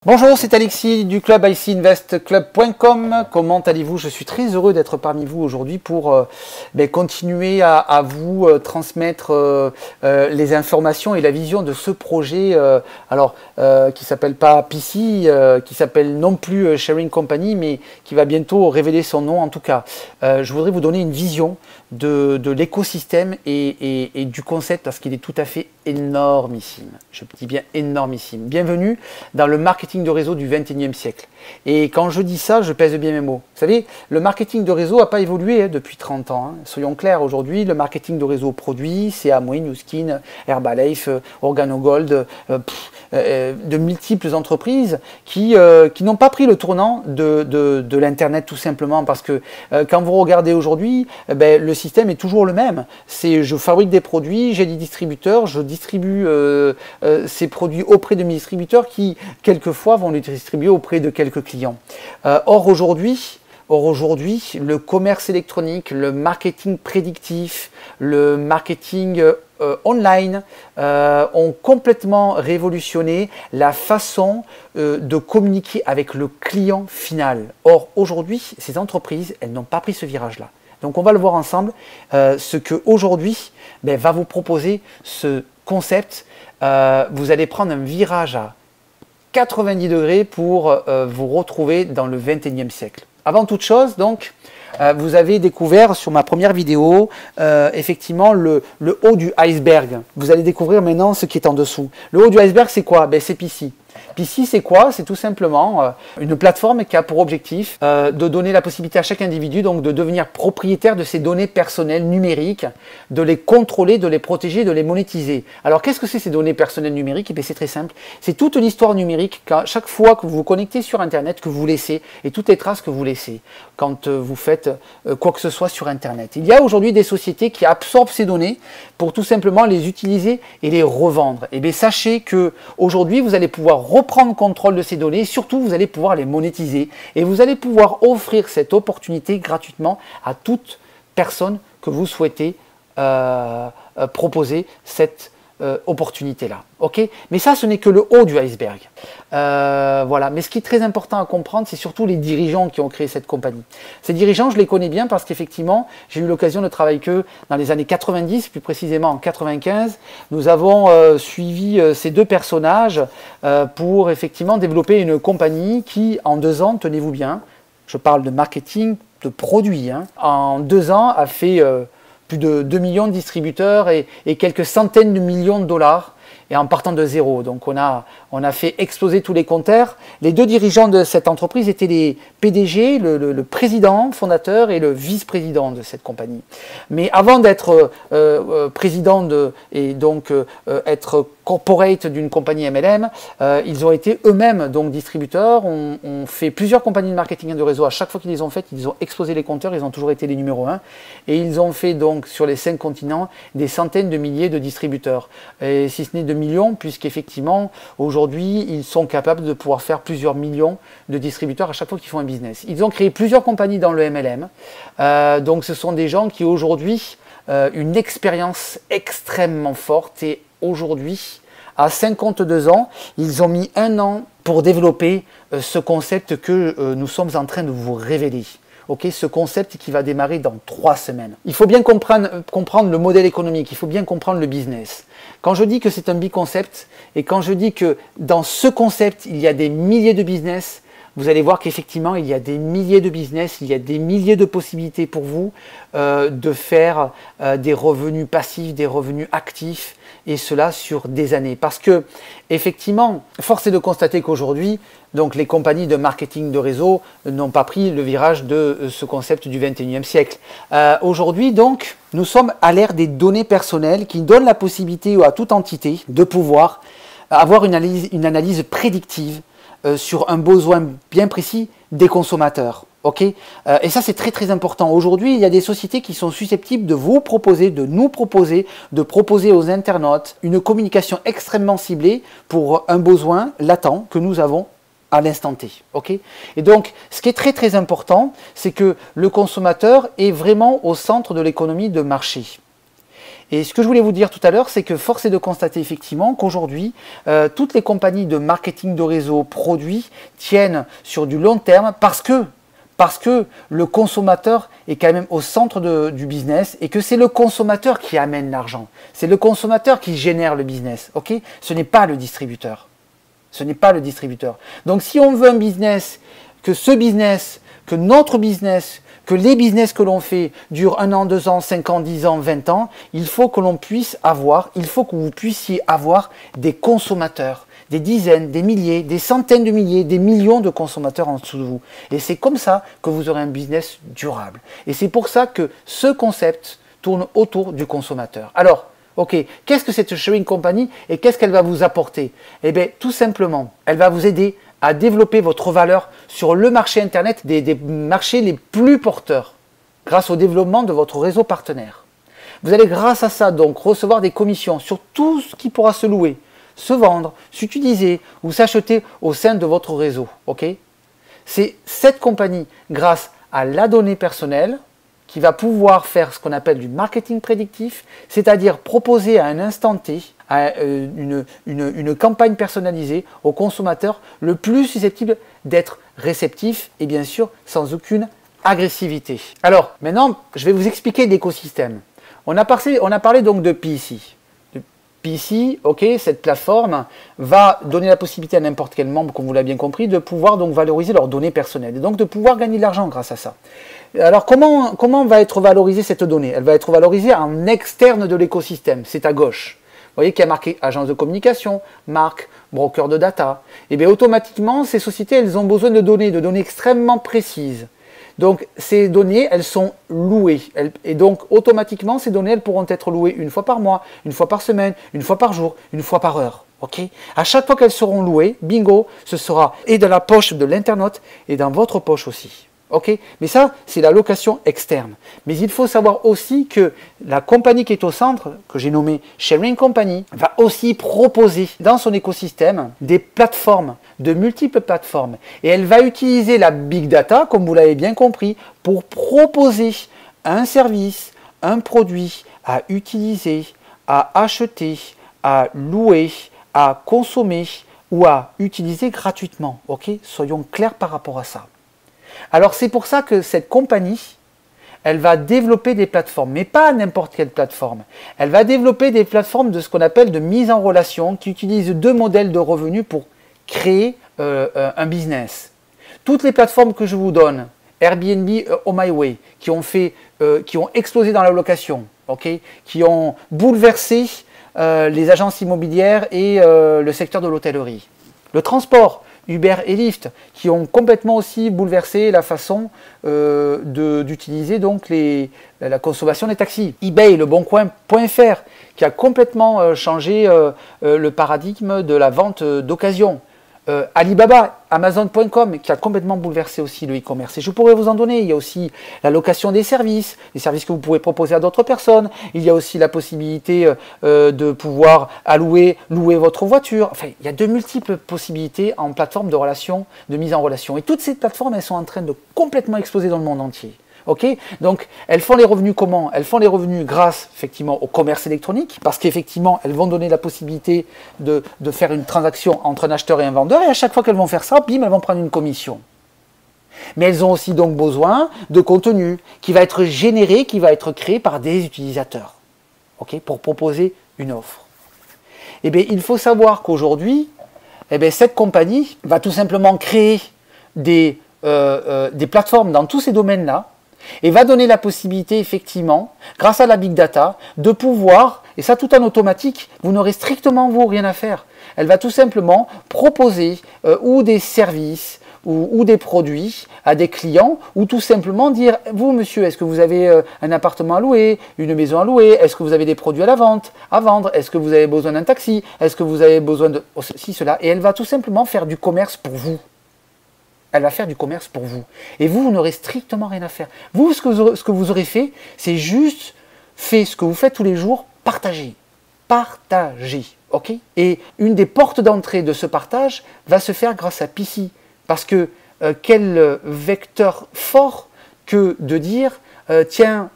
Bonjour, c'est Alexis du club icinvestclub.com. Comment allez-vous? Je suis très heureux d'être parmi vous aujourd'hui pour continuer à vous transmettre les informations et la vision de ce projet qui s'appelle pas PC, qui s'appelle non plus Sharing Company, mais qui va bientôt révéler son nom en tout cas. Je voudrais vous donner une vision de l'écosystème et du concept parce qu'il est tout à fait énormissime. Je dis bien énormissime. Bienvenue dans le marketing de réseau du XXIe siècle. Et quand je dis ça, je pèse bien mes mots. Vous savez, le marketing de réseau n'a pas évolué depuis 30 ans. Soyons clairs, aujourd'hui, le marketing de réseau produit, c'est Amway, Nu Skin, Herbalife, Organogold, de multiples entreprises qui n'ont pas pris le tournant de l'Internet tout simplement parce que quand vous regardez aujourd'hui, le système est toujours le même. C'est je fabrique des produits, j'ai des distributeurs, je distribue ces produits auprès de mes distributeurs qui, quelquefois, vont les distribuer auprès de quelques clients. Or aujourd'hui, le commerce électronique, le marketing prédictif, le marketing online ont complètement révolutionné la façon de communiquer avec le client final. Or, aujourd'hui, ces entreprises, elles n'ont pas pris ce virage-là. Donc, on va le voir ensemble, ce qu'aujourd'hui va vous proposer ce concept. Vous allez prendre un virage à 90 degrés pour vous retrouver dans le XXIe siècle. Avant toute chose, donc, vous avez découvert sur ma première vidéo, effectivement, le haut du iceberg. Vous allez découvrir maintenant ce qui est en dessous. Le haut du iceberg, c'est quoi? C'est PC. PC, c'est quoi? C'est tout simplement une plateforme qui a pour objectif de donner la possibilité à chaque individu donc, de devenir propriétaire de ses données personnelles numériques, de les contrôler, de les protéger, de les monétiser. Alors, qu'est-ce que c'est ces données personnelles numériques? C'est très simple. C'est toute l'histoire numérique, chaque fois que vous vous connectez sur Internet, que vous laissez, et toutes les traces que vous laissez quand vous faites quoi que ce soit sur Internet. Il y a aujourd'hui des sociétés qui absorbent ces données pour tout simplement les utiliser et les revendre. Et bien, sachez qu'aujourd'hui, vous allez pouvoir reprendre contrôle de ces données et surtout, vous allez pouvoir les monétiser et vous allez pouvoir offrir cette opportunité gratuitement à toute personne que vous souhaitez proposer cette opportunité-là. Okay, mais ça, ce n'est que le haut du iceberg. Voilà. Mais ce qui est très important à comprendre, c'est surtout les dirigeants qui ont créé cette compagnie. Ces dirigeants, je les connais bien parce qu'effectivement, j'ai eu l'occasion de travailler avec eux dans les années 90, plus précisément en 95. Nous avons suivi ces deux personnages pour effectivement développer une compagnie qui, en 2 ans, tenez-vous bien, je parle de marketing, de produits, en 2 ans a fait plus de 2 millions de distributeurs et quelques centaines de millions de dollars et en partant de zéro. Donc on a fait exploser tous les compteurs. Les 2 dirigeants de cette entreprise étaient les PDG, le président fondateur et le vice-président de cette compagnie. Mais avant d'être président et donc être corporate d'une compagnie MLM, ils ont été eux-mêmes donc distributeurs, ont fait plusieurs compagnies de marketing de réseau. À chaque fois qu'ils les ont faites, ils ont explosé les compteurs, ils ont toujours été les numéros 1. Et ils ont fait donc sur les 5 continents des centaines de milliers de distributeurs. Et si ce n'est de millions, puisqu'effectivement, aujourd'hui, ils sont capables de pouvoir faire plusieurs millions de distributeurs à chaque fois qu'ils font un business. Ils ont créé plusieurs compagnies dans le MLM. Donc ce sont des gens qui aujourd'hui une expérience extrêmement forte et aujourd'hui, à 52 ans, ils ont mis 1 an pour développer ce concept que nous sommes en train de vous révéler. Okay, ce concept qui va démarrer dans 3 semaines. Il faut bien comprendre le modèle économique, il faut bien comprendre le business. Quand je dis que c'est un big-concept et quand je dis que dans ce concept, il y a des milliers de business, vous allez voir qu'effectivement, il y a des milliers de business, il y a des milliers de possibilités pour vous de faire des revenus passifs, des revenus actifs, et cela sur des années. Parce que, effectivement, force est de constater qu'aujourd'hui, donc les compagnies de marketing de réseau n'ont pas pris le virage de ce concept du XXIe siècle. Aujourd'hui, donc, nous sommes à l'ère des données personnelles qui donnent la possibilité à toute entité de pouvoir avoir une analyse prédictive sur un besoin bien précis des consommateurs. Okay, et ça, c'est très très important. Aujourd'hui, il y a des sociétés qui sont susceptibles de vous proposer, de nous proposer, de proposer aux internautes une communication extrêmement ciblée pour un besoin latent que nous avons à l'instant T. Okay, et donc, ce qui est très très important, c'est que le consommateur est vraiment au centre de l'économie de marché. Et ce que je voulais vous dire tout à l'heure, c'est que force est de constater effectivement qu'aujourd'hui, toutes les compagnies de marketing de réseau produits tiennent sur du long terme parce que le consommateur est quand même au centre du business et que c'est le consommateur qui amène l'argent. C'est le consommateur qui génère le business. Ok? Ce n'est pas le distributeur. Ce n'est pas le distributeur. Donc si on veut un business, que notre business, que les business que l'on fait durent 1 an, 2 ans, 5 ans, 10 ans, 20 ans, il faut que l'on puisse avoir, il faut que vous puissiez avoir des consommateurs, des dizaines, des milliers, des centaines de milliers, des millions de consommateurs en dessous de vous. Et c'est comme ça que vous aurez un business durable. Et c'est pour ça que ce concept tourne autour du consommateur. Alors, ok, qu'est-ce que cette sharing company et qu'est-ce qu'elle va vous apporter? Eh bien, tout simplement, elle va vous aider à développer votre valeur sur le marché Internet des marchés les plus porteurs grâce au développement de votre réseau partenaire. Vous allez grâce à ça donc recevoir des commissions sur tout ce qui pourra se louer, se vendre, s'utiliser ou s'acheter au sein de votre réseau. Okay? C'est cette compagnie, grâce à la donnée personnelle, qui va pouvoir faire ce qu'on appelle du marketing prédictif, c'est-à-dire proposer à un instant T une campagne personnalisée au consommateur le plus susceptible d'être réceptif et bien sûr sans aucune agressivité. Alors maintenant, je vais vous expliquer l'écosystème. On a parlé donc de PIC. PIC, ok, cette plateforme va donner la possibilité à n'importe quel membre, comme vous l'avez bien compris, de pouvoir donc valoriser leurs données personnelles et donc de pouvoir gagner de l'argent grâce à ça. Alors comment va être valorisée cette donnée? Elle va être valorisée en externe de l'écosystème, c'est à gauche. Vous voyez qu'il y a marqué agence de communication, marque, broker de data. Et bien automatiquement, ces sociétés, elles ont besoin de données extrêmement précises. Donc ces données, elles sont louées. Et donc automatiquement, ces données, elles pourront être louées 1 fois par mois, 1 fois par semaine, 1 fois par jour, 1 fois par heure. Okay? À chaque fois qu'elles seront louées, bingo, ce sera et dans la poche de l'internaute et dans votre poche aussi. Okay? Mais ça, c'est la location externe. Mais il faut savoir aussi que la compagnie qui est au centre, que j'ai nommée Sharing Company, va aussi proposer dans son écosystème des plateformes, de multiples plateformes. Et elle va utiliser la big data, comme vous l'avez bien compris, pour proposer un service, un produit à utiliser, à acheter, à louer, à consommer ou à utiliser gratuitement. Okay? Soyons clairs par rapport à ça. Alors c'est pour ça que cette compagnie, elle va développer des plateformes, mais pas n'importe quelle plateforme. Elle va développer des plateformes de ce qu'on appelle de mise en relation, qui utilisent 2 modèles de revenus pour créer un business. Toutes les plateformes que je vous donne, Airbnb, Oh My Way, qui ont explosé dans la location, okay, qui ont bouleversé les agences immobilières et le secteur de l'hôtellerie. Le transport, Uber et Lyft, qui ont complètement aussi bouleversé la façon d'utiliser donc la consommation des taxis. eBay, leboncoin.fr, qui a complètement changé le paradigme de la vente d'occasion. Alibaba, Amazon.com, qui a complètement bouleversé aussi le e-commerce. Et je pourrais vous en donner. Il y a aussi la location des services que vous pouvez proposer à d'autres personnes. Il y a aussi la possibilité de pouvoir louer votre voiture. Enfin, il y a de multiples possibilités en plateforme de relation, de mise en relation. Et toutes ces plateformes, elles sont en train de complètement exploser dans le monde entier. Okay? Donc, elles font les revenus comment? Elles font les revenus grâce, effectivement, au commerce électronique, parce qu'effectivement, elles vont donner la possibilité de faire une transaction entre un acheteur et un vendeur, et à chaque fois qu'elles vont faire ça, bim, elles vont prendre une commission. Mais elles ont aussi donc besoin de contenu qui va être généré, qui va être créé par des utilisateurs, okay? Pour proposer une offre. Eh bien, il faut savoir qu'aujourd'hui, eh bien, cette compagnie va tout simplement créer des plateformes dans tous ces domaines-là, et va donner la possibilité, effectivement, grâce à la big data, de pouvoir, et ça tout en automatique, vous n'aurez strictement vous rien à faire. Elle va tout simplement proposer ou des services ou des produits à des clients, ou tout simplement dire, vous monsieur, est-ce que vous avez un appartement à louer, une maison à louer, est-ce que vous avez des produits à vendre, est-ce que vous avez besoin d'un taxi, est-ce que vous avez besoin de ceci, cela, et elle va tout simplement faire du commerce pour vous. Elle va faire du commerce pour vous. Et vous n'aurez strictement rien à faire. Vous, ce que vous aurez fait, c'est juste fait ce que vous faites tous les jours, partager. Partager. Okay? Et une des portes d'entrée de ce partage va se faire grâce à PIC. Parce que quel vecteur fort que de dire, tiens,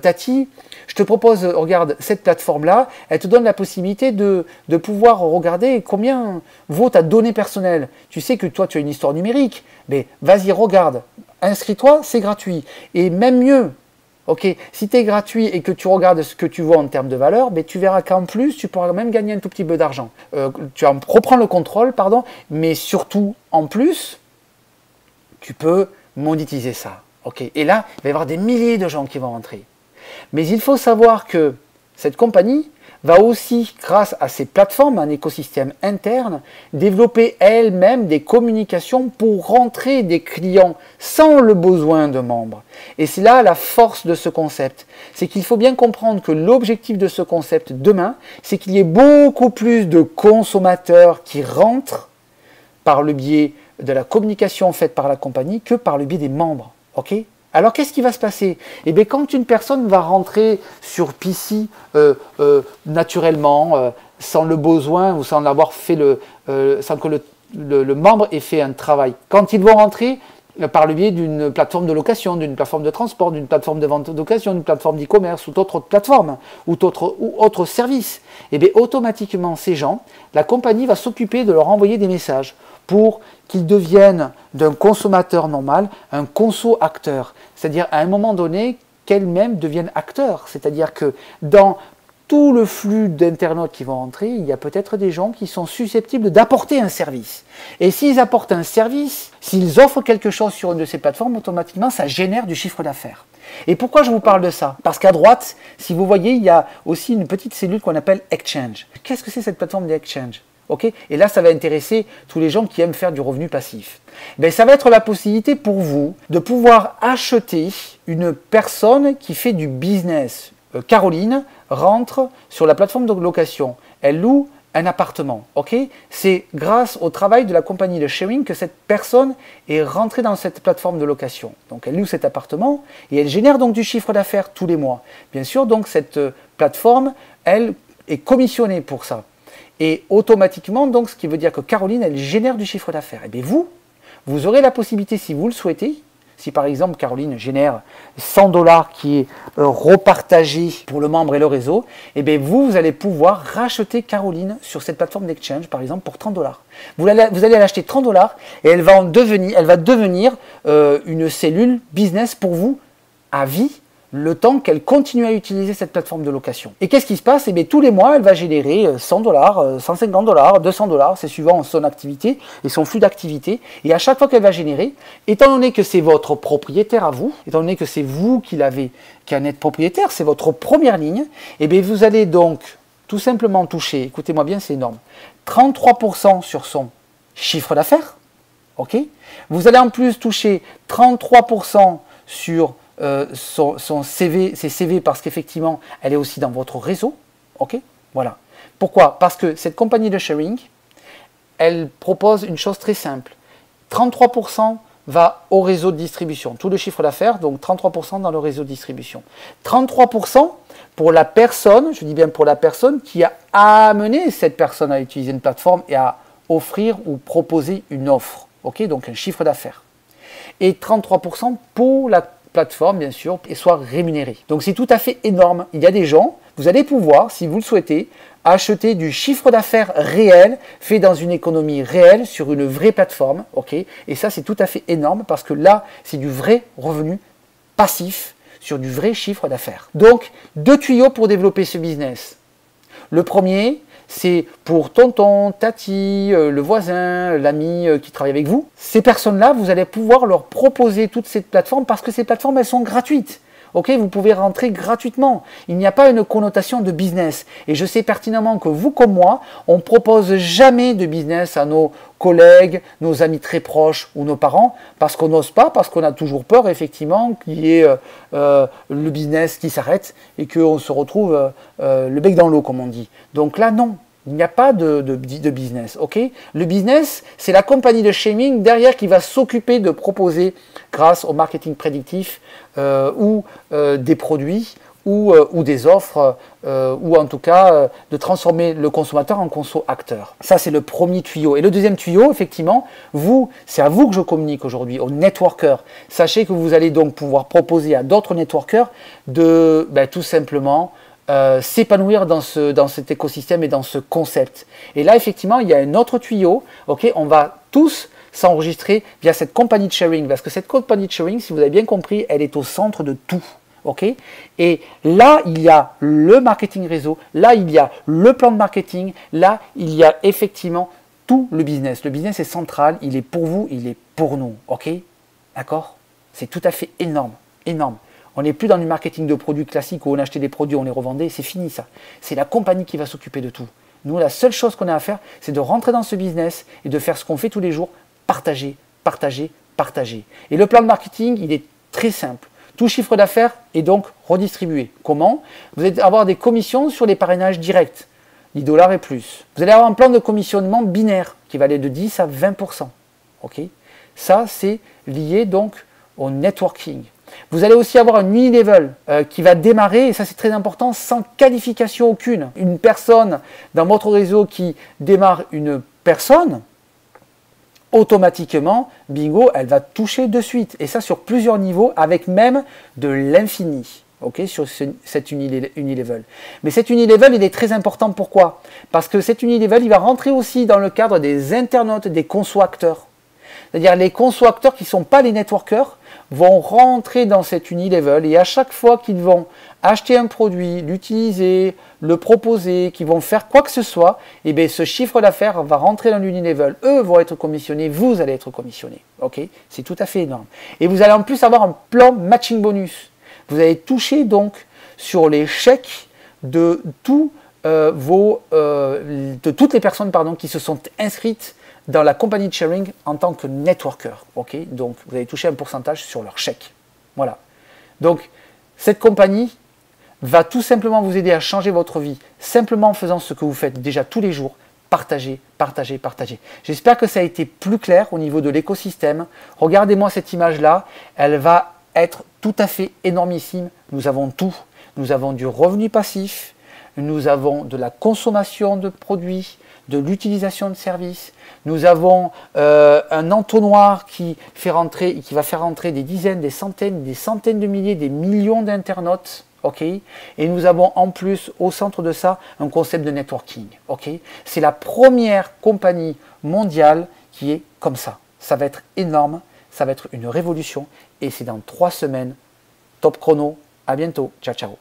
Tati, Je te propose, regarde, cette plateforme-là, elle te donne la possibilité de pouvoir regarder combien vaut ta donnée personnelle. Tu sais que toi, tu as une histoire numérique, mais vas-y, regarde, inscris-toi, c'est gratuit. Et même mieux, ok, si tu es gratuit et que tu regardes ce que tu vois en termes de valeur, ben, tu verras qu'en plus, tu pourras même gagner un tout petit peu d'argent. Tu reprends le contrôle, pardon, mais surtout, en plus, tu peux monétiser ça. Okay. Et là, il va y avoir des milliers de gens qui vont rentrer. Mais il faut savoir que cette compagnie va aussi, grâce à ces plateformes, un écosystème interne, développer elle-même des communications pour rentrer des clients sans le besoin de membres. Et c'est là la force de ce concept. C'est qu'il faut bien comprendre que l'objectif de ce concept demain, c'est qu'il y ait beaucoup plus de consommateurs qui rentrent par le biais de la communication faite par la compagnie que par le biais des membres. Ok ? Alors qu'est-ce qui va se passer? Eh bien, quand une personne va rentrer sur PC naturellement, sans le besoin ou sans l'avoir fait sans que le membre ait fait un travail, quand ils vont rentrer par le biais d'une plateforme de location, d'une plateforme de transport, d'une plateforme de vente d'occasion, d'une plateforme d'e-commerce ou d'autres plateformes ou autres services, eh bien, automatiquement ces gens, la compagnie va s'occuper de leur envoyer des messages pour qu'ils deviennent d'un consommateur normal un conso-acteur. C'est-à-dire à un moment donné qu'elles-mêmes deviennent acteurs. C'est-à-dire que dans tout le flux d'internautes qui vont rentrer, il y a peut-être des gens qui sont susceptibles d'apporter un service. Et s'ils apportent un service, s'ils offrent quelque chose sur une de ces plateformes, automatiquement ça génère du chiffre d'affaires. Et pourquoi je vous parle de ça? Parce qu'à droite, si vous voyez, il y a aussi une petite cellule qu'on appelle Exchange. Qu'est-ce que c'est cette plateforme d'Exchange? Okay, et là, ça va intéresser tous les gens qui aiment faire du revenu passif. Ben, ça va être la possibilité pour vous de pouvoir acheter une personne qui fait du business. Caroline rentre sur la plateforme de location. Elle loue un appartement. Okay, c'est grâce au travail de la compagnie de sharing que cette personne est rentrée dans cette plateforme de location. Donc, elle loue cet appartement et elle génère donc du chiffre d'affaires tous les mois. Bien sûr, donc, cette plateforme, elle est commissionnée pour ça. Et automatiquement, donc, ce qui veut dire que Caroline, elle génère du chiffre d'affaires. Et bien vous aurez la possibilité, si vous le souhaitez, si par exemple Caroline génère 100 $ qui est repartagé pour le membre et le réseau, et bien vous allez pouvoir racheter Caroline sur cette plateforme d'exchange, par exemple, pour 30 $. Vous allez l'acheter 30 $ et elle va devenir une cellule business pour vous à vie, le temps qu'elle continue à utiliser cette plateforme de location. Et qu'est-ce qui se passe? Eh bien, tous les mois, elle va générer 100 $, 150 $, 200 $, c'est suivant son activité et son flux d'activité. Et à chaque fois qu'elle va générer, étant donné que c'est votre propriétaire à vous, étant donné que c'est vous qui en êtes propriétaire, c'est votre première ligne, eh bien, vous allez donc tout simplement toucher, écoutez-moi bien, c'est énorme, 33% sur son chiffre d'affaires. Okay, vous allez en plus toucher 33% sur son CV, ses CV, parce qu'effectivement, elle est aussi dans votre réseau. Ok, voilà. Pourquoi? Parce que cette compagnie de sharing, elle propose une chose très simple. 33% va au réseau de distribution. Tout le chiffre d'affaires, donc 33% dans le réseau de distribution. 33% pour la personne, je dis bien pour la personne, qui a amené cette personne à utiliser une plateforme et à offrir ou proposer une offre. Ok, donc un chiffre d'affaires. Et 33% pour la plateforme, bien sûr, et soit rémunéré. Donc c'est tout à fait énorme. Il y a des gens, vous allez pouvoir, si vous le souhaitez, acheter du chiffre d'affaires réel, fait dans une économie réelle, sur une vraie plateforme. Okay, et ça, c'est tout à fait énorme, parce que là, c'est du vrai revenu passif, sur du vrai chiffre d'affaires. Donc, 2 tuyaux pour développer ce business. Le premier, c'est pour tonton, tati, le voisin, l'ami qui travaille avec vous. Ces personnes-là, vous allez pouvoir leur proposer toutes ces plateformes parce que ces plateformes, elles sont gratuites. Ok, vous pouvez rentrer gratuitement. Il n'y a pas une connotation de business. Et je sais pertinemment que vous comme moi, on ne propose jamais de business à nos collègues, nos amis très proches ou nos parents parce qu'on n'ose pas, parce qu'on a toujours peur effectivement qu'il y ait le business qui s'arrête et qu'on se retrouve le bec dans l'eau comme on dit. Donc là non. Il n'y a pas de business, ok? Le business, c'est la compagnie de shaming derrière qui va s'occuper de proposer, grâce au marketing prédictif ou des produits ou des offres, ou en tout cas de transformer le consommateur en conso-acteur. Ça, c'est le premier tuyau. Et le deuxième tuyau, effectivement, c'est à vous que je communique aujourd'hui, aux networkers. Sachez que vous allez donc pouvoir proposer à d'autres networkers de tout simplement s'épanouir dans cet écosystème et dans ce concept. Et là, effectivement, il y a un autre tuyau. Ok, on va tous s'enregistrer via cette compagnie de sharing, parce que cette compagnie de sharing, si vous avez bien compris, elle est au centre de tout. Okay, et là, il y a le marketing réseau, là, il y a le plan de marketing, là, il y a effectivement tout le business. Le business est central, il est pour vous, il est pour nous. Ok, d'accord? C'est tout à fait énorme, énorme. On n'est plus dans du marketing de produits classiques où on achetait des produits, on les revendait, c'est fini ça. C'est la compagnie qui va s'occuper de tout. Nous, la seule chose qu'on a à faire, c'est de rentrer dans ce business et de faire ce qu'on fait tous les jours, partager, partager, partager. Et le plan de marketing, il est très simple. Tout chiffre d'affaires est donc redistribué. Comment? Vous allez avoir des commissions sur les parrainages directs, 10 $ et plus. Vous allez avoir un plan de commissionnement binaire qui va aller de 10 à 20%. Okay, ça, c'est lié donc au networking. Vous allez aussi avoir un unilevel qui va démarrer, et ça c'est très important, sans qualification aucune. Une personne dans votre réseau qui démarre une personne, automatiquement, bingo, elle va toucher de suite. Et ça sur plusieurs niveaux, avec même de l'infini. Okay, sur cet unilevel. Mais cet unilevel, il est très important. Pourquoi? Parce que cet unilevel, il va rentrer aussi dans le cadre des internautes, des conso-acteurs. C'est-à-dire les conso-acteurs qui ne sont pas les networkers vont rentrer dans cet unilevel et à chaque fois qu'ils vont acheter un produit, l'utiliser, le proposer, qu'ils vont faire quoi que ce soit, et bien ce chiffre d'affaires va rentrer dans l'unilevel. Eux vont être commissionnés, vous allez être commissionné. Okay, c'est tout à fait énorme. Et vous allez en plus avoir un plan matching bonus. Vous allez toucher donc sur les chèques de, de toutes les personnes qui se sont inscrites dans la compagnie de sharing en tant que networker. Okay, donc vous allez toucher un pourcentage sur leur chèque. Voilà. Donc cette compagnie va tout simplement vous aider à changer votre vie, simplement en faisant ce que vous faites déjà tous les jours. Partagez, partagez, partagez. J'espère que ça a été plus clair au niveau de l'écosystème. Regardez-moi cette image-là. Elle va être tout à fait énormissime. Nous avons tout. Nous avons du revenu passif. Nous avons de la consommation de produits, de l'utilisation de services. Nous avons un entonnoir qui va faire rentrer des dizaines, des centaines de milliers, des millions d'internautes. Okay, et nous avons en plus au centre de ça un concept de networking. Okay, c'est la première compagnie mondiale qui est comme ça. Ça va être énorme, ça va être une révolution et c'est dans 3 semaines. Top chrono, à bientôt, ciao ciao.